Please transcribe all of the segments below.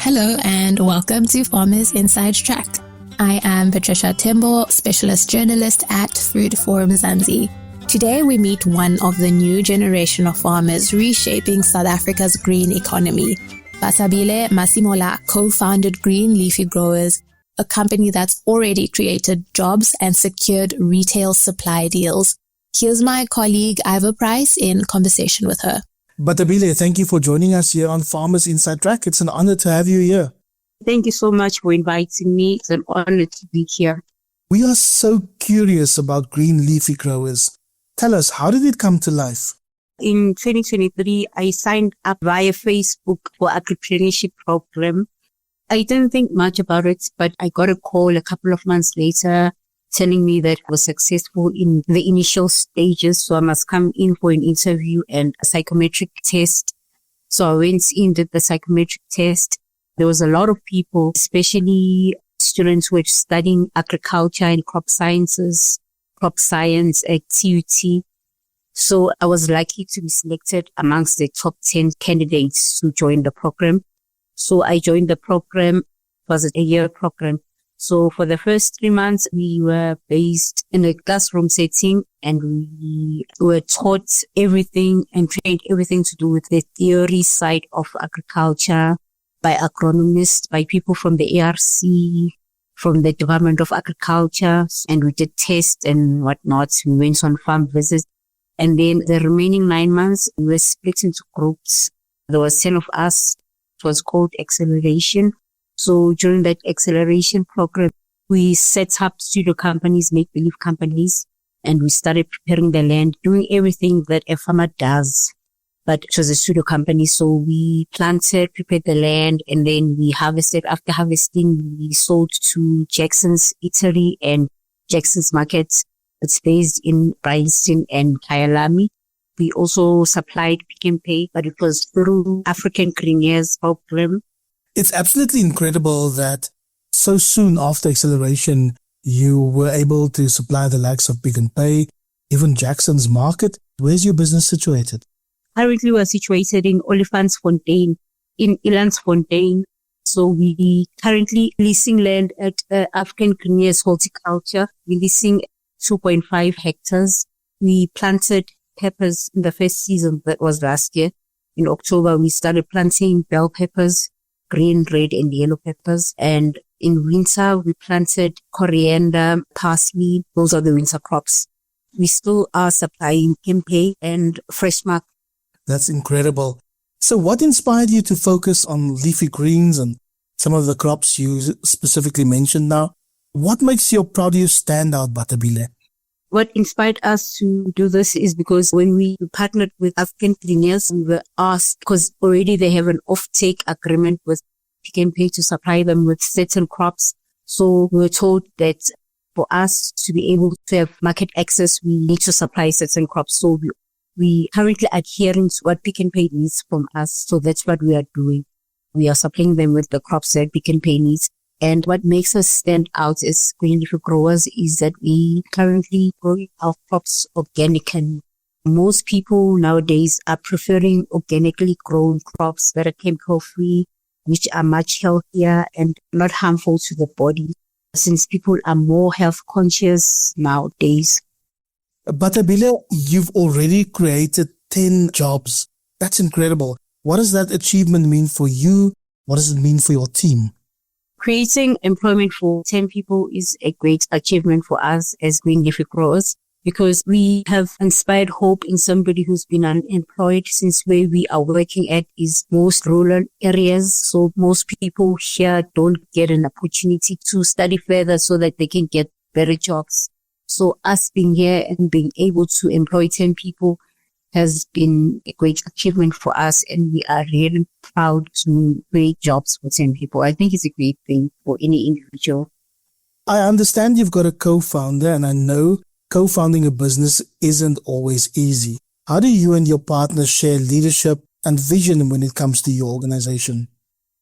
Hello and welcome to Farmers Inside Track. I am Patricia Tembo, specialist journalist at Food Forum Mzansi. Today we meet one of the new generation of farmers reshaping South Africa's green economy. Batabile Masimola co-founded Green Leafy Growers, a company that's already created jobs and secured retail supply deals. Here's my colleague Ivor Price in conversation with her. Batabile, thank you for joining us here on Farmers Inside Track. It's an honor to have you here. Thank you so much for inviting me. It's an honor to be here. We are so curious about Green Leafy Growers. Tell us, how did it come to life? In 2023, I signed up via Facebook for entrepreneurship program. I didn't think much about it, but I got a call a couple of months later telling me that I was successful in the initial stages. So I must come in for an interview and a psychometric test. So I went in, did the psychometric test. There was a lot of people, especially students who were studying agriculture and crop sciences, crop science at TUT. So I was lucky to be selected amongst the top 10 candidates to join the program. So I joined the program. It was a year program. So for the first 3 months, we were based in a classroom setting and we were taught everything and trained everything to do with the theory side of agriculture by agronomists, by people from the ARC, from the Department of Agriculture. And we did tests and whatnot. We went on farm visits. And then the remaining 9 months, we were split into groups. There was 10 of us. It was called Acceleration. So during that acceleration program, we set up studio companies, make-believe companies, and we started preparing the land, doing everything that a farmer does. But it was a studio company. So we planted, prepared the land, and then we harvested. After harvesting, we sold to Jackson's Eatery and Jackson's Market. It's based in Bryanston and Kyalami. We also supplied Pick and Pay, but it was through African Greeners program. It's absolutely incredible that so soon after acceleration, you were able to supply the likes of Pick and Pay, even Jackson's Market. Where's your business situated? Currently, we're situated in Olifantsfontein, in Elandsfontein. So we currently leasing land at African Greeners Horticulture. We're leasing 2.5 hectares. We planted peppers in the first season, that was last year. In October, we started planting bell peppers, green, red, and yellow peppers. And in winter, we planted coriander, parsley. Those are the winter crops. We still are supplying Kempe and Fresh Mark. That's incredible. So what inspired you to focus on leafy greens and some of the crops you specifically mentioned now? What makes your produce stand out, Batabile? What inspired us to do this is because when we partnered with African Greeners, we were asked, because already they have an off-take agreement with Pick and Pay to supply them with certain crops. So we were told that for us to be able to have market access, we need to supply certain crops. So we currently adhering to what Pick and Pay needs from us. So that's what we are doing. We are supplying them with the crops that Pick and Pay needs. And what makes us stand out as Green Leafy Growers is that we currently grow our crops organically. Most people nowadays are preferring organically grown crops that are chemical free, which are much healthier and not harmful to the body, since people are more health conscious nowadays. Batabile, you've already created 10 jobs. That's incredible. What does that achievement mean for you? What does it mean for your team? Creating employment for 10 people is a great achievement for us as Green Leafy Growers because we have inspired hope in somebody who's been unemployed, since where we are working at is most rural areas. So most people here don't get an opportunity to study further so that they can get better jobs. So us being here and being able to employ 10 people has been a great achievement for us, and we are really proud to create jobs for 10 people. I think it's a great thing for any individual. I understand you've got a co-founder, and I know co-founding a business isn't always easy. How do you and your partner share leadership and vision when it comes to your organization?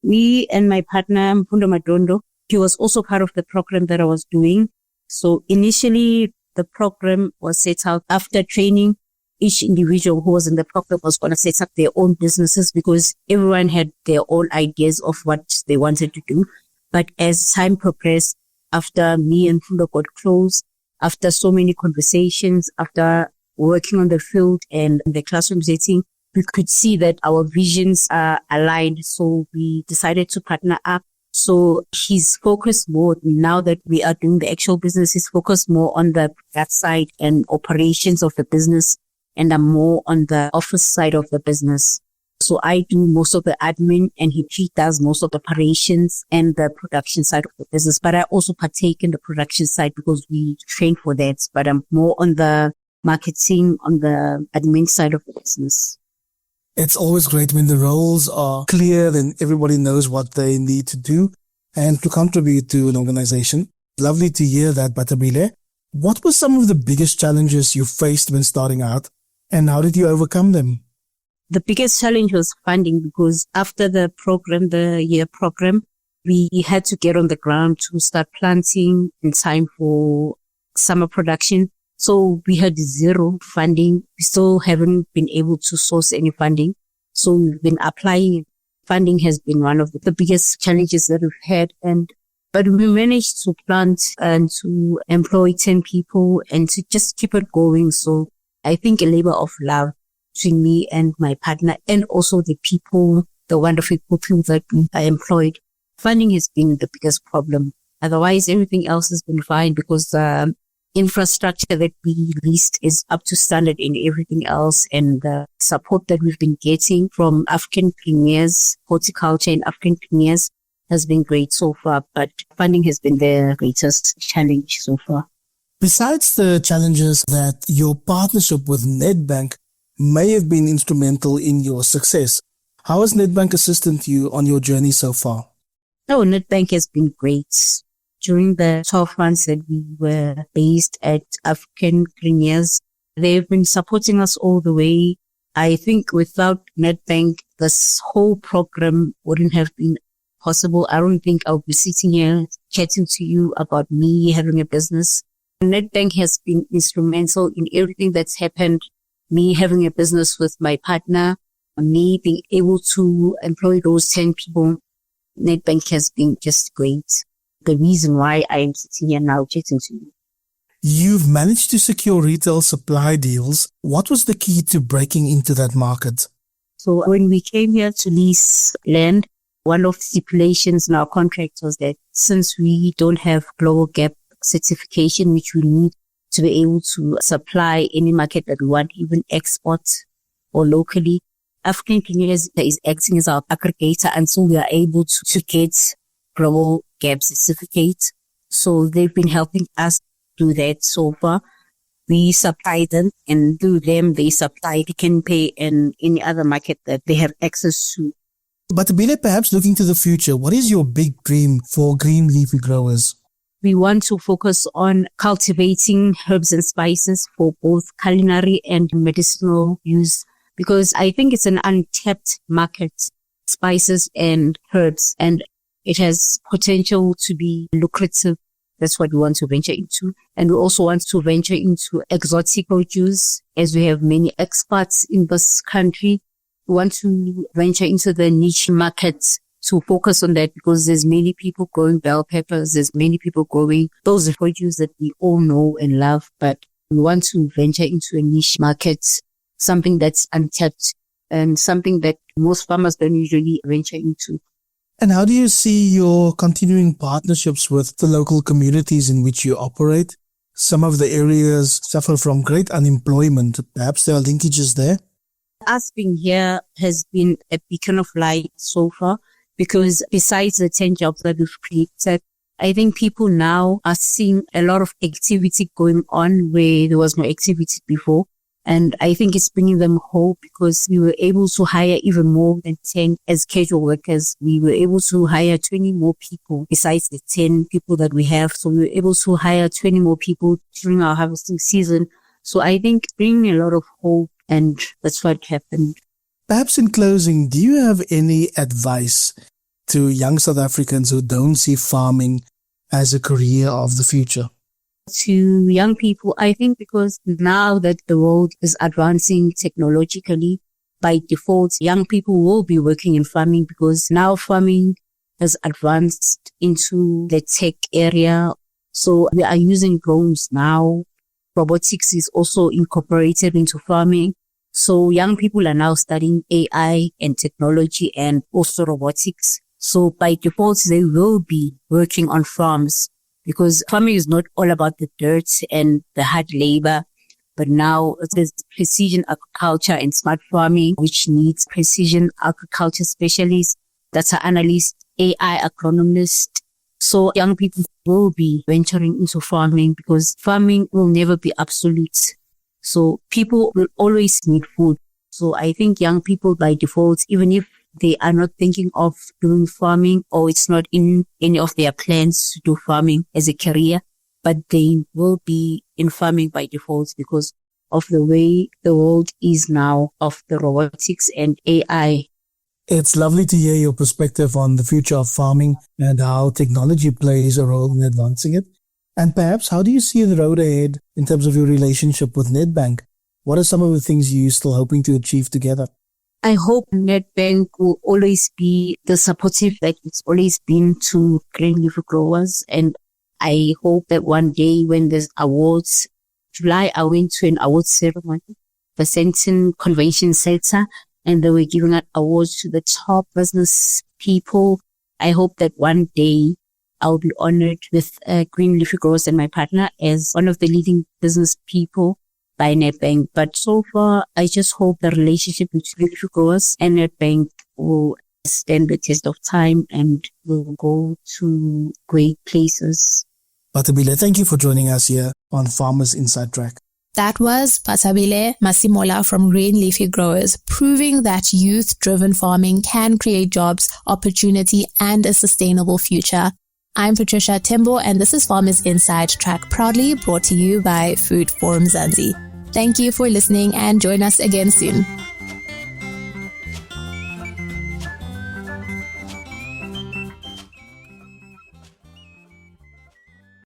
Me and my partner, Mpundo Madondo, he was also part of the program that I was doing. So initially, the program was set out after training. each individual who was in the program was going to set up their own businesses because everyone had their own ideas of what they wanted to do. But as time progressed, after me and Fundo got close, after so many conversations, after working on the field and the classroom setting, we could see that our visions are aligned. So we decided to partner up. So he's focused more now that we are doing the actual business. He's focused more on the product side and operations of the business, and I'm more on the office side of the business. So I do most of the admin and he does most of the operations and the production side of the business. But I also partake in the production side because we train for that. But I'm more on the marketing, on the admin side of the business. It's always great when the roles are clear and everybody knows what they need to do and to contribute to an organization. Lovely to hear that, Batabile. What were some of the biggest challenges you faced when starting out, and how did you overcome them? The biggest challenge was funding, because after the program, the year program, we had to get on the ground to start planting in time for summer production. So we had zero funding. We still haven't been able to source any funding. So we've been applying. Funding has been one of the biggest challenges that we've had. But we managed to plant and to employ 10 people and to just keep it going. So I think a labor of love between me and my partner, and also the people, the wonderful people that I employed. Funding has been the biggest problem. Otherwise, everything else has been fine because the infrastructure that we leased is up to standard in everything else. And the support that we've been getting from African premiers, horticulture and African premiers has been great so far. But funding has been the greatest challenge so far. Besides the challenges that your partnership with Nedbank may have been instrumental in your success, how has Nedbank assisted you on your journey so far? Oh, Nedbank has been great. During the 12 months that we were based at African Premiers, they've been supporting us all the way. I think without Nedbank, this whole program wouldn't have been possible. I don't think I would be sitting here chatting to you about me having a business. Nedbank has been instrumental in everything that's happened. Me having a business with my partner, me being able to employ those 10 people. Nedbank has been just great. The reason why I am sitting here now chatting to you. You've managed to secure retail supply deals. What was the key to breaking into that market? So when we came here to lease land, one of the stipulations in our contract was that since we don't have global gap certification, which we need to be able to supply any market that we want, even export or locally, African Premiers is acting as our aggregator until we are able to get global gap certificate. So they've been helping us do that so far. We supply them, and through them they supply Pick n Pay and any other market that they have access to. But Bile, perhaps looking to the future, what is your big dream for green leafy growers? We want to focus on cultivating herbs and spices for both culinary and medicinal use, because I think it's an untapped market, spices and herbs, and it has potential to be lucrative. That's what we want to venture into. And we also want to venture into exotic produce, as we have many experts in this country. We want to venture into the niche markets to focus on that, because there's many people growing bell peppers. There's many people growing those produce that we all know and love, but we want to venture into a niche market, something that's untapped and something that most farmers don't usually venture into. And how do you see your continuing partnerships with the local communities in which you operate? Some of the areas suffer from great unemployment. Perhaps there are linkages there? Us being here has been a beacon of light so far, because besides the 10 jobs that we've created, I think people now are seeing a lot of activity going on where there was no activity before. And I think it's bringing them hope, because we were able to hire even more than 10 as casual workers. We were able to hire 20 more people besides the 10 people that we have. So we were able to hire 20 more people during our harvesting season. So I think bringing a lot of hope, and that's what happened. Perhaps in closing, do you have any advice to young South Africans who don't see farming as a career of the future? To young people, I think because now that the world is advancing technologically, by default, young people will be working in farming because now farming has advanced into the tech area. So we are using drones now. Robotics is also incorporated into farming. So young people are now studying AI and technology and also robotics. So by default, they will be working on farms because farming is not all about the dirt and the hard labor. But now there's precision agriculture and smart farming, which needs precision agriculture specialists, data analysts, AI agronomists. So young people will be venturing into farming because farming will never be absolute. So people will always need food. So I think young people by default, even if they are not thinking of doing farming or it's not in any of their plans to do farming as a career, but they will be in farming by default because of the way the world is now of the robotics and AI. It's lovely to hear your perspective on the future of farming and how technology plays a role in advancing it. And perhaps, how do you see the road ahead in terms of your relationship with Nedbank? What are some of the things you're still hoping to achieve together? I hope Nedbank will always be the supportive that it's always been to green leafy growers. And I hope that one day when there's awards, July, I went to an awards ceremony, the Senton Convention Center, and they were giving out awards to the top business people. I hope that one day I'll be honored with Green Leafy Growers and my partner as one of the leading business people by Nedbank. But so far, I just hope the relationship between Green Leafy Growers and Nedbank will stand the test of time and will go to great places. Patabile, thank you for joining us here on Farmers Inside Track. That was Patabile Masimola from Green Leafy Growers, proving that youth-driven farming can create jobs, opportunity, and a sustainable future. I'm Patricia Tembo, and this is Farmers Inside Track, proudly brought to you by Food Forum Mzansi. Thank you for listening and join us again soon.